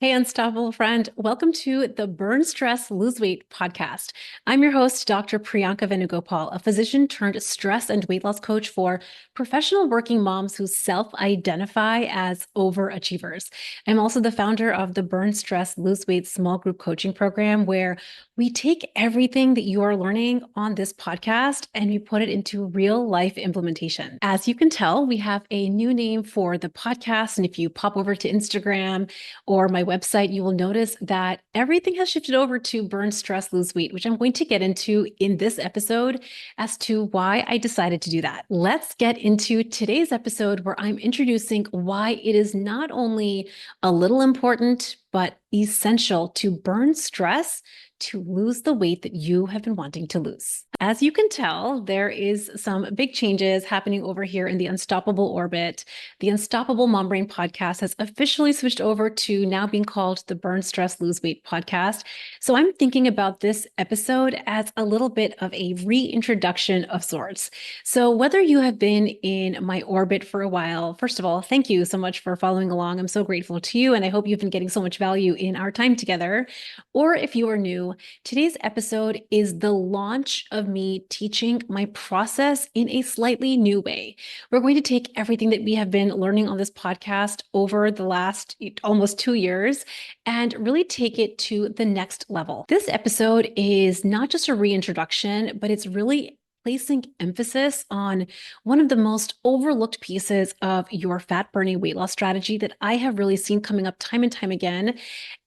Hey, unstoppable friend. Welcome to the Burn Stress Lose Weight podcast. I'm your host, Dr. Priyanka Venugopal, a physician turned stress and weight loss coach for professional working moms who self-identify as overachievers. I'm also the founder of the Burn Stress Lose Weight small group coaching program, where we take everything that you are learning on this podcast and we put it into real life implementation. As you can tell, we have a new name for the podcast. And if you pop over to Instagram or my website, you will notice that everything has shifted over to Burn Stress Lose Weight, which I'm going to get into in this episode as to why I decided to do that. Let's get into today's episode, where I'm introducing why it is not only a little important, but essential to burn stress to lose the weight that you have been wanting to lose. As you can tell, there is some big changes happening over here in the Unstoppable orbit. The Unstoppable Mom Brain podcast has officially switched over to now being called the Burn Stress Lose Weight podcast. So I'm thinking about this episode as a little bit of a reintroduction of sorts. So whether you have been in my orbit for a while, first of all, thank you so much for following along. I'm so grateful to you, and I hope you've been getting so much value in our time together. Or if you are new, today's episode is the launch of me teaching my process in a slightly new way. We're going to take everything that we have been learning on this podcast over the last almost 2 years and really take it to the next level. This episode is not just a reintroduction, but it's really placing emphasis on one of the most overlooked pieces of your fat burning weight loss strategy that I have really seen coming up time and time again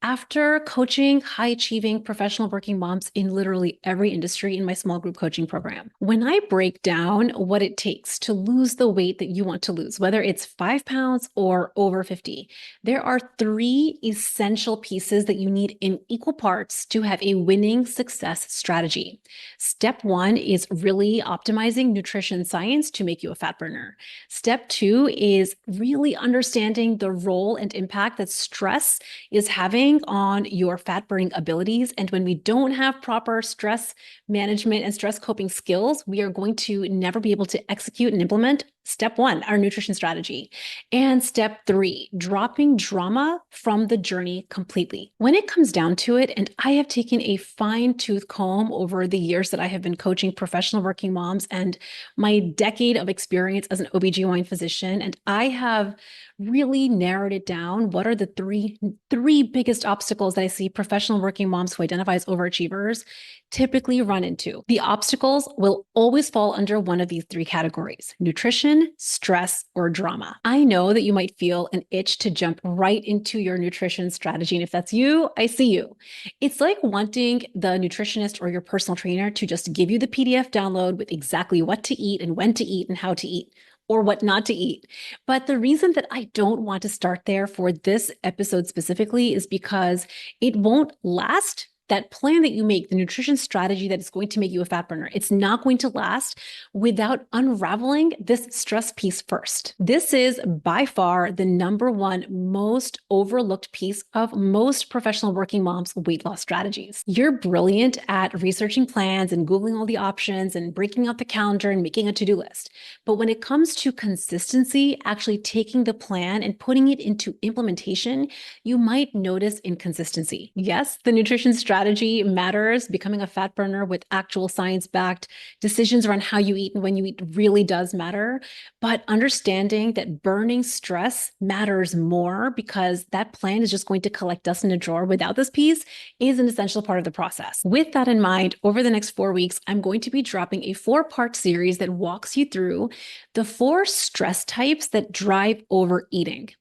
after coaching high achieving professional working moms in literally every industry in my small group coaching program. When I break down what it takes to lose the weight that you want to lose, whether it's 5 pounds or over 50, there are 3 essential pieces that you need in equal parts to have a winning success strategy. Step 1 is really optimizing nutrition science to make you a fat burner. Step 2 is really understanding the role and impact that stress is having on your fat burning abilities. And when we don't have proper stress management and stress coping skills, we are going to never be able to execute and implement Step 1, our nutrition strategy. And Step 3, dropping drama from the journey completely. When it comes down to it, and I have taken a fine-tooth comb over the years that I have been coaching professional working moms and my decade of experience as an OBGYN physician, and I have really narrowed it down. What are the three biggest obstacles that I see professional working moms who identify as overachievers typically run into? The obstacles will always fall under one of these 3 categories: nutrition, stress, or drama. I know that you might feel an itch to jump right into your nutrition strategy. And if that's you, I see you. It's like wanting the nutritionist or your personal trainer to just give you the PDF download with exactly what to eat and when to eat and how to eat, or what not to eat. But the reason that I don't want to start there for this episode specifically is because it won't last. That plan that you make, the nutrition strategy that is going to make you a fat burner, it's not going to last without unraveling this stress piece first. This is by far the number 1 most overlooked piece of most professional working moms' weight loss strategies. You're brilliant at researching plans and Googling all the options and breaking out the calendar and making a to-do list. But when it comes to consistency, actually taking the plan and putting it into implementation, you might notice inconsistency. Yes, the nutrition strategy matters. Becoming a fat burner with actual science-backed decisions around how you eat and when you eat really does matter. But understanding that burning stress matters more, because that plan is just going to collect dust in a drawer without this piece, is an essential part of the process. With that in mind, over the next 4 weeks, I'm going to be dropping a 4-part series that walks you through the 4 stress types that drive overeating: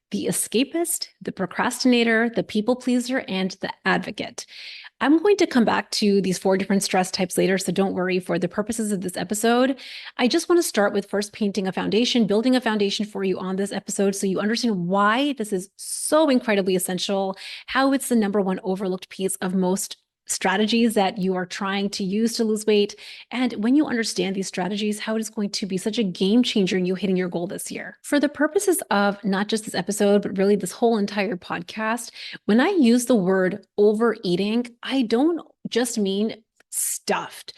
the escapist, the procrastinator, the people pleaser, and the advocate. I'm going to come back to these 4 different stress types later, so don't worry. For the purposes of this episode, I just want to start with first painting a foundation, building a foundation for you on this episode so you understand why this is so incredibly essential, how it's the number 1 overlooked piece of most strategies that you are trying to use to lose weight. And when you understand these strategies, how it is going to be such a game changer in you hitting your goal this year. For the purposes of not just this episode, but really this whole entire podcast, when I use the word overeating, I don't just mean stuffed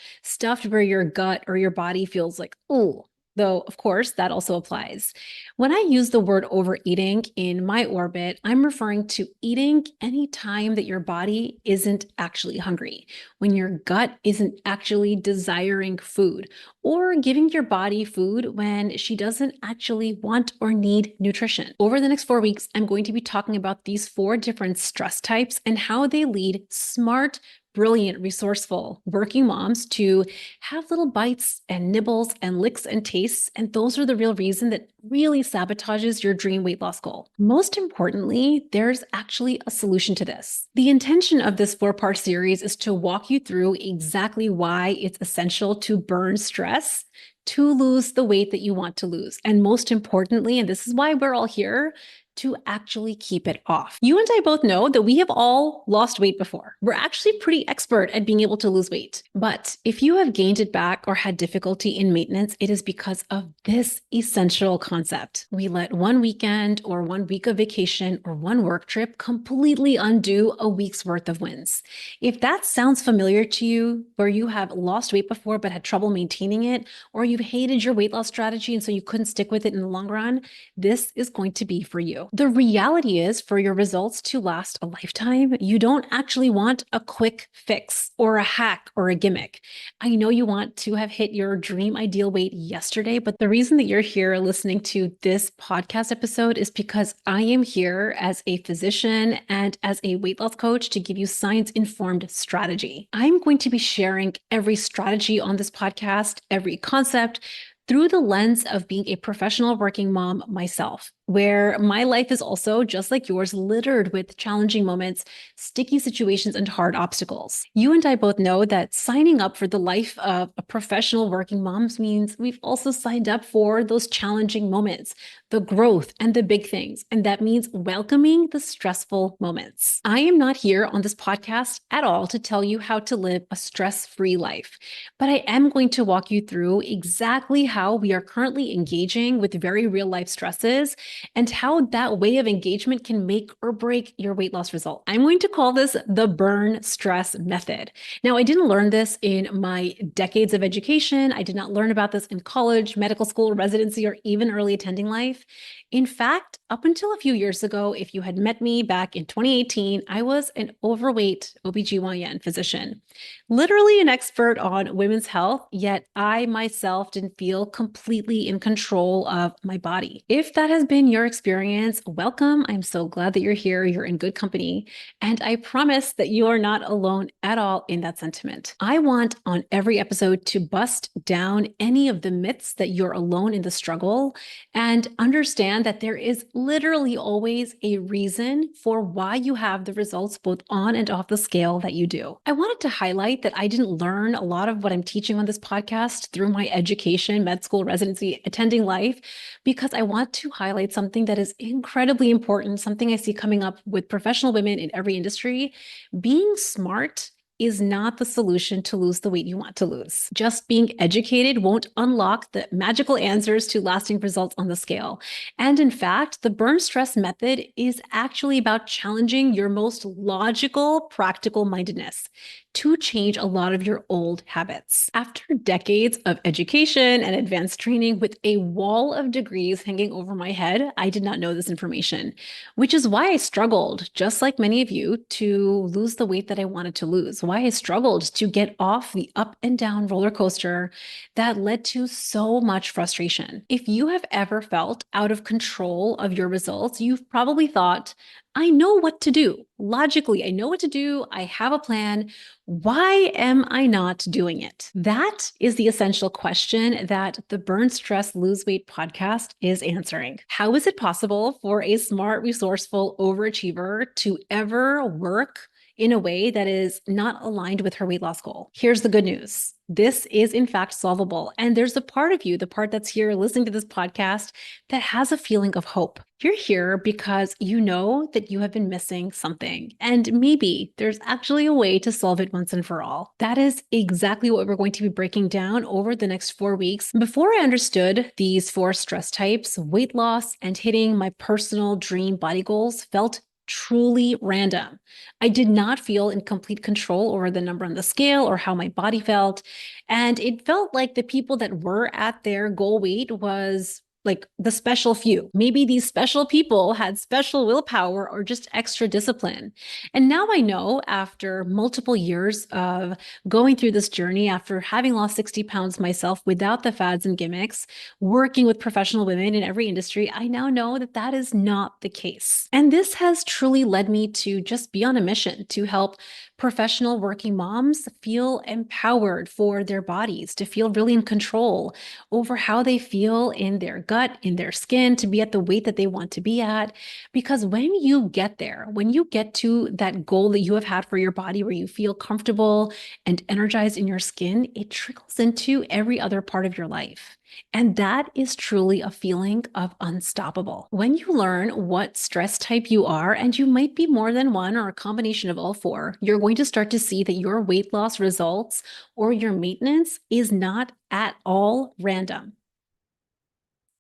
where your gut or your body feels like, oh, though, of course, that also applies. When I use the word overeating in my orbit, I'm referring to eating any time that your body isn't actually hungry, when your gut isn't actually desiring food, or giving your body food when she doesn't actually want or need nutrition. Over the next 4 weeks, I'm going to be talking about these 4 different stress types and how they lead smart, brilliant, resourceful working moms to have little bites and nibbles and licks and tastes. And those are the real reason that really sabotages your dream weight loss goal. Most importantly, there's actually a solution to this. The intention of this 4-part series is to walk you through exactly why it's essential to burn stress to lose the weight that you want to lose. And most importantly, and this is why we're all here, to actually keep it off. You and I both know that we have all lost weight before. We're actually pretty expert at being able to lose weight. But if you have gained it back or had difficulty in maintenance, it is because of this essential concept. We let one weekend or 1 week of vacation or one work trip completely undo a week's worth of wins. If that sounds familiar to you, where you have lost weight before but had trouble maintaining it, or you've hated your weight loss strategy and so you couldn't stick with it in the long run, this is going to be for you. The reality is, for your results to last a lifetime, you don't actually want a quick fix or a hack or a gimmick. I know you want to have hit your dream ideal weight yesterday, but the reason that you're here listening to this podcast episode is because I am here as a physician and as a weight loss coach to give you science-informed strategy. I'm going to be sharing every strategy on this podcast, every concept, through the lens of being a professional working mom myself, where my life is also, just like yours, littered with challenging moments, sticky situations, and hard obstacles. You and I both know that signing up for the life of a professional working mom means we've also signed up for those challenging moments, the growth and the big things. And that means welcoming the stressful moments. I am not here on this podcast at all to tell you how to live a stress-free life, but I am going to walk you through exactly how we are currently engaging with very real life stresses and how that way of engagement can make or break your weight loss result. I'm going to call this the burn stress method. Now, I didn't learn this in my decades of education. I did not learn about this in college, medical school, residency, or even early attending life. In fact, up until a few years ago, if you had met me back in 2018, I was an overweight OBGYN physician, literally an expert on women's health, yet I myself didn't feel completely in control of my body. If that has been your experience, welcome. I'm so glad that you're here. You're in good company. And I promise that you are not alone at all in that sentiment. I want on every episode to bust down any of the myths that you're alone in the struggle and understand that there is literally always a reason for why you have the results both on and off the scale that you do. I wanted to highlight that I didn't learn a lot of what I'm teaching on this podcast through my education, med school, residency, attending life, because I want to highlight something that is incredibly important, something I see coming up with professional women in every industry. Being smart is not the solution to lose the weight you want to lose. Just being educated won't unlock the magical answers to lasting results on the scale. And in fact, the burn stress method is actually about challenging your most logical, practical mindedness to change a lot of your old habits. After decades of education and advanced training with a wall of degrees hanging over my head, I did not know this information, which is why I struggled, just like many of you, to lose the weight that I wanted to lose, why I struggled to get off the up and down roller coaster that led to so much frustration. If you have ever felt out of control of your results, you've probably thought, I know what to do. Logically, I know what to do. I have a plan. Why am I not doing it? That is the essential question that the Burn Stress Lose Weight podcast is answering. How is it possible for a smart, resourceful overachiever to ever work in a way that is not aligned with her weight loss goal? Here's the good news. This is in fact solvable. And there's a part of you, the part that's here listening to this podcast, that has a feeling of hope. You're here because you know that you have been missing something. And maybe there's actually a way to solve it once and for all. That is exactly what we're going to be breaking down over the next 4 weeks. Before I understood these 4 stress types, weight loss and hitting my personal dream body goals felt truly random. I did not feel in complete control over the number on the scale or how my body felt. And it felt like the people that were at their goal weight was like the special few. Maybe these special people had special willpower or just extra discipline. And now I know, after multiple years of going through this journey, after having lost 60 pounds myself without the fads and gimmicks, working with professional women in every industry, I now know that that is not the case. And this has truly led me to just be on a mission to help professional working moms feel empowered for their bodies, to feel really in control over how they feel in their gut, in their skin, to be at the weight that they want to be at. Because when you get there, when you get to that goal that you have had for your body, where you feel comfortable and energized in your skin, it trickles into every other part of your life. And that is truly a feeling of unstoppable. When you learn what stress type you are, and you might be more than one or a combination of all four, you're going to start to see that your weight loss results or your maintenance is not at all random.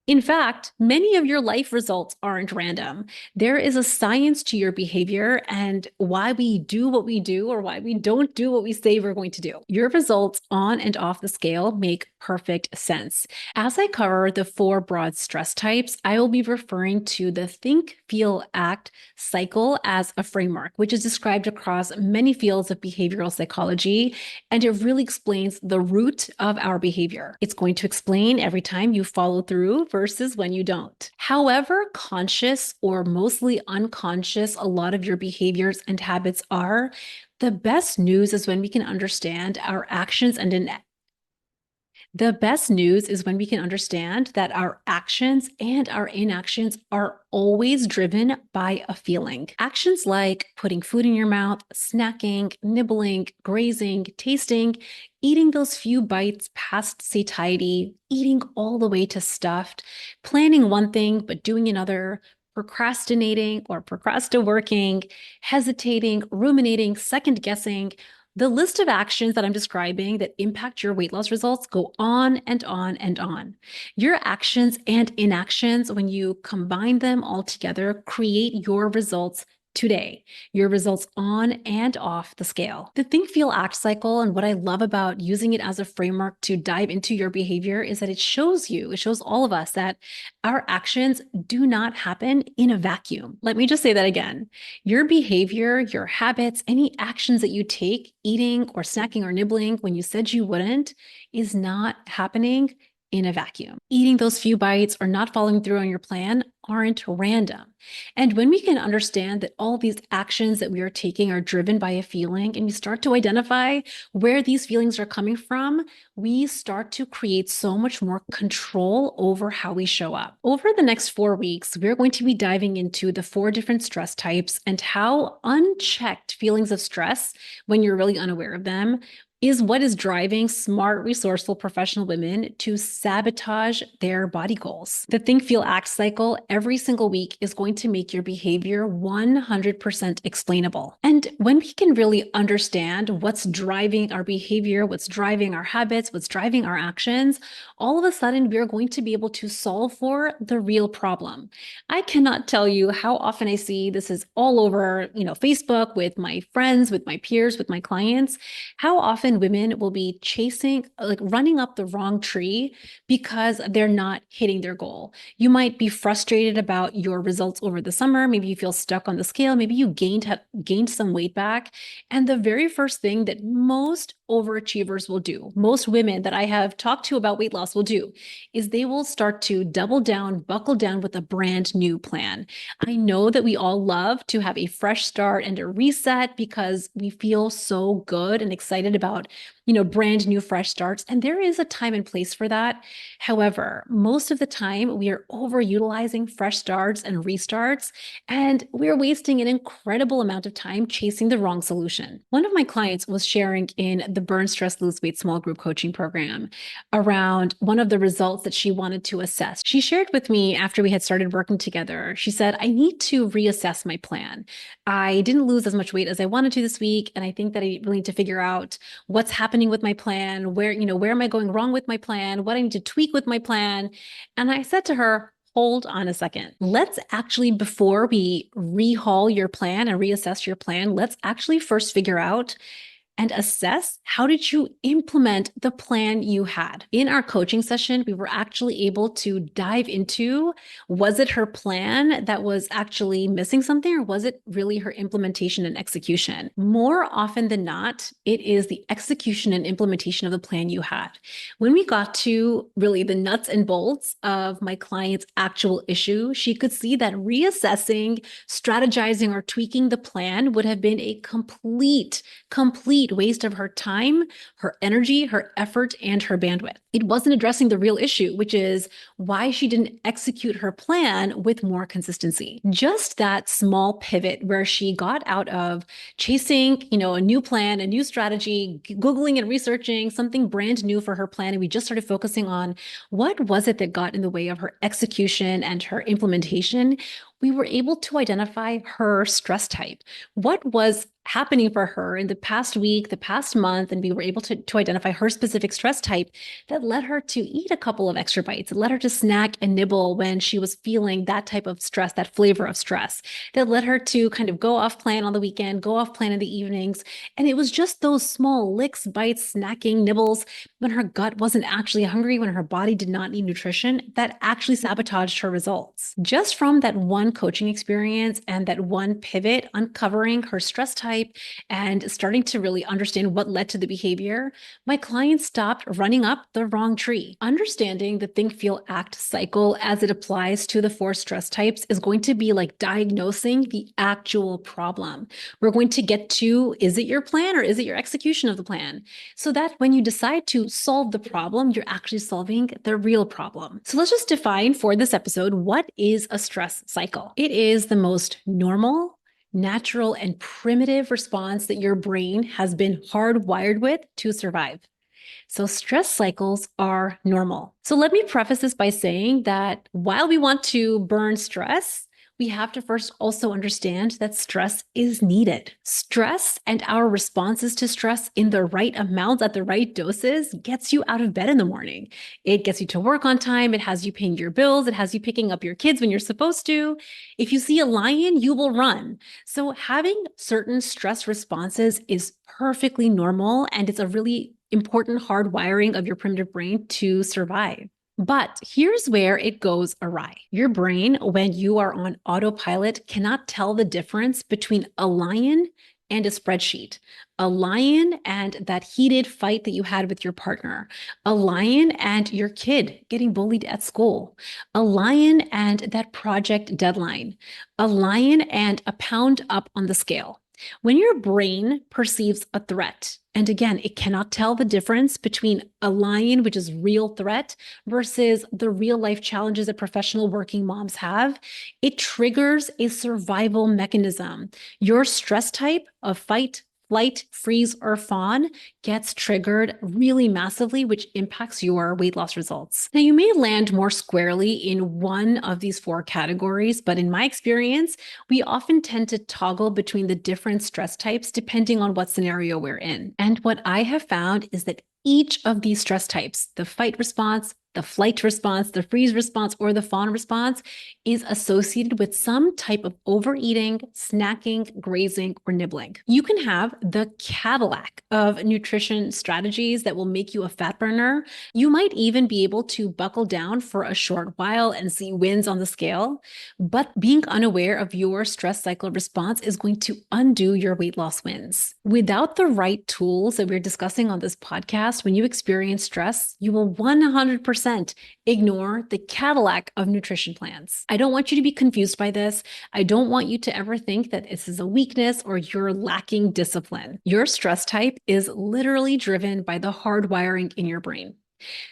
In fact, many of your life results aren't random. There is a science to your behavior and why we do what we do or why we don't do what we say we're going to do. Your results on and off the scale make perfect sense. As I cover the four broad stress types, I will be referring to the think, feel, act cycle as a framework, which is described across many fields of behavioral psychology, and it really explains the root of our behavior. It's going to explain every time you follow through versus when you don't. However conscious or mostly unconscious a lot of your behaviors and habits are, the best news is when we can understand our actions and the best news is when we can understand that our actions and our inactions are always driven by a feeling. Actions like putting food in your mouth, snacking, nibbling, grazing, tasting, eating those few bites past satiety, eating all the way to stuffed, planning one thing but doing another, procrastinating or procrasti-working, hesitating, ruminating, second guessing. The list of actions that I'm describing that impact your weight loss results go on and on and on. Your actions and inactions, when you combine them all together, create your results today, your results on and off the scale. The think, feel, act cycle, and what I love about using it as a framework to dive into your behavior, is that it shows all of us that our actions do not happen in a vacuum. Let me just say that again. Your behavior, your habits, any actions that you take, eating or snacking or nibbling when you said you wouldn't, is not happening in a vacuum. Eating those few bites or not following through on your plan aren't random. And when we can understand that all these actions that we are taking are driven by a feeling, and we start to identify where these feelings are coming from, we start to create so much more control over how we show up. Over the next 4 weeks, we're going to be diving into the 4 different stress types and how unchecked feelings of stress, when you're really unaware of them, is what is driving smart, resourceful professional women to sabotage their body goals. The think, feel, act cycle every single week is going to make your behavior 100% explainable. And when we can really understand what's driving our behavior, what's driving our habits, what's driving our actions, all of a sudden we're going to be able to solve for the real problem. I cannot tell you how often I see this is all over, Facebook, with my friends, with my peers, with my clients, how often women will be chasing, like running up the wrong tree because they're not hitting their goal. You might be frustrated about your results over the summer. Maybe you feel stuck on the scale. Maybe you gained some weight back. And the very first thing that most overachievers will do, most women that I have talked to about weight loss will do, is they will start to double down, buckle down with a brand new plan. I know that we all love to have a fresh start and a reset because we feel so good and excited about, brand new fresh starts. And there is a time and place for that. However, most of the time we are overutilizing fresh starts and restarts, and we're wasting an incredible amount of time chasing the wrong solution. One of my clients was sharing in the Burn, Stress, Lose Weight small group coaching program around one of the results that she wanted to assess. She shared with me after we had started working together, she said, I need to reassess my plan. I didn't lose as much weight as I wanted to this week, and I think that I really need to figure out what's happening with my plan, where am I going wrong with my plan, what I need to tweak with my plan. And I said to her, hold on a second. Let's actually, before we rehaul your plan and reassess your plan, let's actually first figure out and assess how did you implement the plan you had. In our coaching session, we were actually able to dive into, was it her plan that was actually missing something, or was it really her implementation and execution? More often than not, it is the execution and implementation of the plan you had. When we got to really the nuts and bolts of my client's actual issue, she could see that reassessing, strategizing, or tweaking the plan would have been a complete waste of her time, her energy, her effort, and her bandwidth. It wasn't addressing the real issue, which is why she didn't execute her plan with more consistency. Just that small pivot where she got out of chasing, a new plan, a new strategy, Googling and researching something brand new for her plan. And we just started focusing on what was it that got in the way of her execution and her implementation. We were able to identify her stress type. What was happening for her in the past week, the past month, and we were able to identify her specific stress type that led her to eat a couple of extra bites. It led her to snack and nibble when she was feeling that type of stress, that flavor of stress. That led her to kind of go off plan on the weekend, go off plan in the evenings. And it was just those small licks, bites, snacking, nibbles, when her gut wasn't actually hungry, when her body did not need nutrition, that actually sabotaged her results. Just from that one coaching experience and that one pivot, uncovering her stress type and starting to really understand what led to the behavior, my client stopped running up the wrong tree. Understanding the think, feel, act cycle as it applies to the 4 stress types is going to be like diagnosing the actual problem. We're going to get to, is it your plan or is it your execution of the plan? So that when you decide to solve the problem, you're actually solving the real problem. So let's just define for this episode, what is a stress cycle? It is the most normal, natural, and primitive response that your brain has been hardwired with to survive. So stress cycles are normal. So let me preface this by saying that while we want to burn stress, we have to first also understand that stress is needed. Stress and our responses to stress in the right amounts at the right doses gets you out of bed in the morning. It gets you to work on time. It has you paying your bills. It has you picking up your kids when you're supposed to. If you see a lion, you will run. So having certain stress responses is perfectly normal, and it's a really important hardwiring of your primitive brain to survive. But here's where it goes awry. Your brain, when you are on autopilot, cannot tell the difference between a lion and a spreadsheet, a lion and that heated fight that you had with your partner, a lion and your kid getting bullied at school, a lion and that project deadline, a lion and a pound up on the scale. When your brain perceives a threat, and again, it cannot tell the difference between a lion, which is real threat, versus the real life challenges that professional working moms have, it triggers a survival mechanism. Your stress type of fight, flight, freeze, or fawn gets triggered really massively, which impacts your weight loss results. Now, you may land more squarely in one of these 4 categories, but in my experience, we often tend to toggle between the different stress types depending on what scenario we're in. And what I have found is that each of these stress types, the fight response, the flight response, the freeze response, or the fawn response, is associated with some type of overeating, snacking, grazing, or nibbling. You can have the Cadillac of nutrition strategies that will make you a fat burner. You might even be able to buckle down for a short while and see wins on the scale, but being unaware of your stress cycle response is going to undo your weight loss wins. Without the right tools that we're discussing on this podcast, when you experience stress, you will 100% ignore the Cadillac of nutrition plans. I don't want you to be confused by this. I don't want you to ever think that this is a weakness or you're lacking discipline. Your stress type is literally driven by the hardwiring in your brain.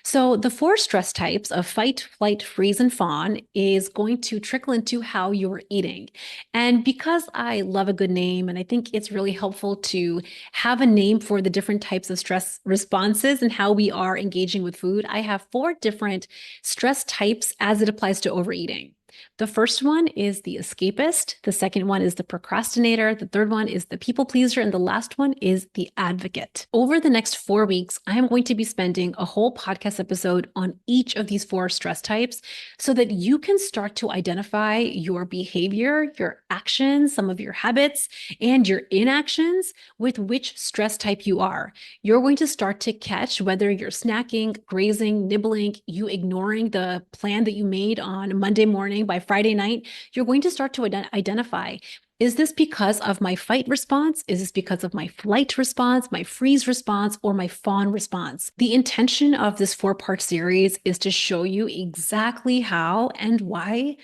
So the 4 stress types of fight, flight, freeze, and fawn is going to trickle into how you're eating. And because I love a good name, and I think it's really helpful to have a name for the different types of stress responses and how we are engaging with food, I have 4 different stress types as it applies to overeating. The first one is the escapist. The second one is the procrastinator. The third one is the people pleaser. And the last one is the advocate. Over the next 4 weeks, I'm going to be spending a whole podcast episode on each of these 4 stress types so that you can start to identify your behavior, your actions, some of your habits, and your inactions with which stress type you are. You're going to start to catch whether you're snacking, grazing, nibbling, you ignoring the plan that you made on Monday morning. By Friday night, you're going to start to identify, is this because of my fight response? Is this because of my flight response, my freeze response, or my fawn response? The intention of this 4-part series is to show you exactly how and why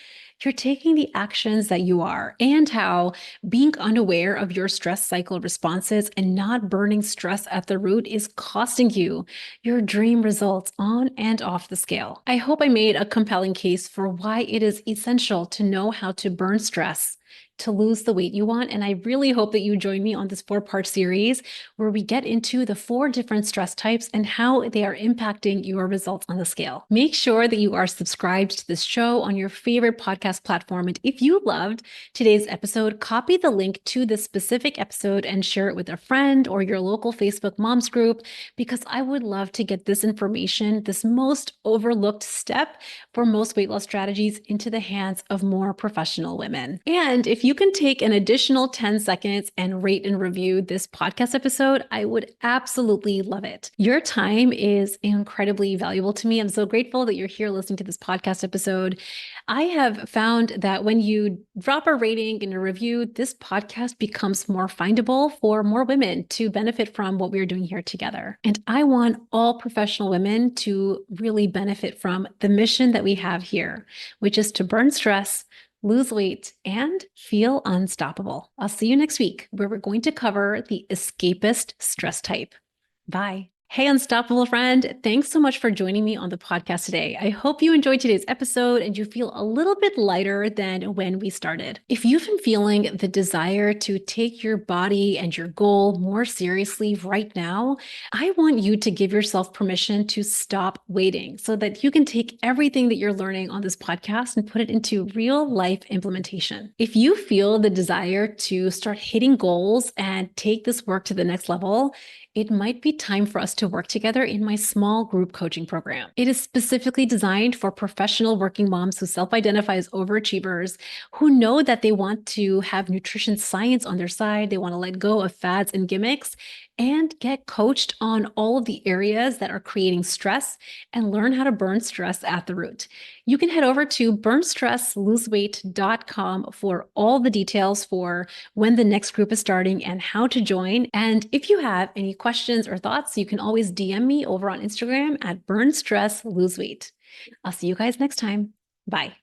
you're taking the actions that you are, and how being unaware of your stress cycle responses and not burning stress at the root is costing you your dream results on and off the scale. I hope I made a compelling case for why it is essential to know how to burn stress to lose the weight you want. And I really hope that you join me on this 4-part series where we get into the 4 different stress types and how they are impacting your results on the scale. Make sure that you are subscribed to this show on your favorite podcast platform. And if you loved today's episode, copy the link to this specific episode and share it with a friend or your local Facebook moms group, because I would love to get this information, this most overlooked step for most weight loss strategies, into the hands of more professional women. And if you can take an additional 10 seconds and rate and review this podcast episode, I would absolutely love it. Your time is incredibly valuable to me. I'm so grateful that you're here listening to this podcast episode. I have found that when you drop a rating and a review, this podcast becomes more findable for more women to benefit from what we're doing here together. And I want all professional women to really benefit from the mission that we have here, which is to burn stress, lose weight, and feel unstoppable. I'll see you next week, where we're going to cover the escapist stress type. Bye. Hey, unstoppable friend. Thanks so much for joining me on the podcast today. I hope you enjoyed today's episode and you feel a little bit lighter than when we started. If you've been feeling the desire to take your body and your goal more seriously right now, I want you to give yourself permission to stop waiting so that you can take everything that you're learning on this podcast and put it into real life implementation. If you feel the desire to start hitting goals and take this work to the next level, it might be time for us to work together in my small group coaching program. It is specifically designed for professional working moms who self-identify as overachievers, who know that they want to have nutrition science on their side. They want to let go of fads and gimmicks and get coached on all of the areas that are creating stress and learn how to burn stress at the root. You can head over to burnstressloseweight.com for all the details for when the next group is starting and how to join. And if you have any questions or thoughts, you can always DM me over on Instagram at burnstressloseweight. I'll see you guys next time. Bye.